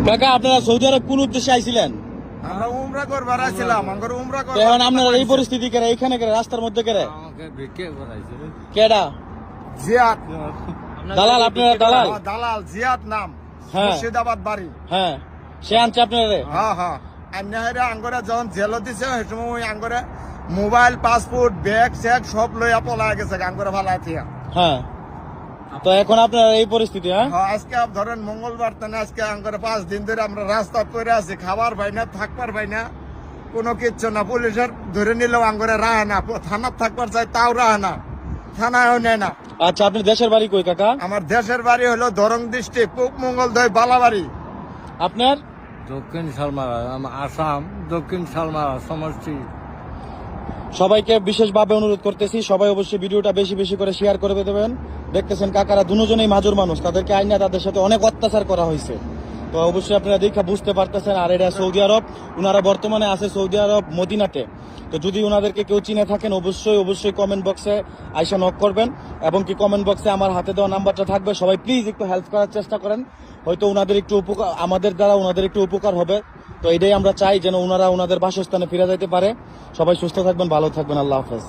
কাকা আপনারা সৌদি আরব কোন উদ্দেশ্যে আইছিলেন? আমরা উমরা করবার আইছিলাম, আমরা উমরা তো এখন আপনারা এই পরিস্থিতি কেড়ে এইখানে কেড়ে রাস্তার মধ্যে কেড়ে কেডা জিয়াদ দালাল? আপনারা দালাল? দালাল জিয়াদ নাম, হ্যাঁ। মুর্শিদাবাদ বাড়ি। হ্যাঁ, সে আনছে আপনারে? হ্যাঁ হ্যাঁ, আন্যাহারে আঙ্গরে যখন জেল দিছে সেই সময় ওই আঙ্গরে মোবাইল, পাসপোর্ট, ব্যাগ স্যাগ সব লইয়া পলায় গেছে আঙ্গরে ভালাই থিয়া। হ্যাঁ, তো এখন আপনার এই পরিস্থিতি? হ্যাঁ, আজকে ধরেন মঙ্গলবার তানে আজকে আঙ্গরে 5 দিন ধরে আমরা রাস্তা পরে আছি, খাবার পাই না, থাকবার পাই না, কোনো কিচ্ছু না। পুলিশের ধরে নিলেও আঙ্গরে রাহে না, থানার থাকবার চাই তাও রাহে না, থানায়ও নেয় না। আচ্ছা, আপনি দেশের বাড়ি কই কাকা? আমার দেশের বাড়ি হলো দরং ডিস্ট্রিক্ট, পূব মঙ্গলদৈ, বালাবাড়ি। আপনার? দক্ষিণ শালমারা, আসাম দক্ষিণ শালমারা সমষ্টি। সবাইকে বিশেষভাবে অনুরোধ করতেছি, সবাই অবশ্যই ভিডিওটা বেশি বেশি করে শেয়ার করে দেবেন। দেখতেছেন কাকারা দুজনেই মাজুর মানুষ, তাদেরকে আইনা তাদের সাথে অনেক অত্যাচার করা হয়েছে। তো অবশ্যই আপনারা দেখে বুঝতে পারতেছেন। আর এটা সৌদি আরব, ওনারা বর্তমানে আছে সৌদি আরব মদিনাতে। তো যদি ওনাদেরকে কেউ চিনে থাকেন অবশ্যই কমেন্ট বক্সে আইসা নক করবেন, এবং কি কমেন্ট বক্সে আমার হাতে দেওয়া নাম্বারটা থাকবে। সবাই প্লিজ একটু হেল্প করার চেষ্টা করেন, হয়তো ওনাদের একটু উপকার, আমাদের দ্বারা ওনাদের একটু উপকার হবে। তো এটাই আমরা চাই, যেন ওনারা ওনাদের বাসস্থানে ফিরে যেতে পারে। সবাই সুস্থ থাকবেন, ভালো থাকবেন, আল্লাহ হাফেজ।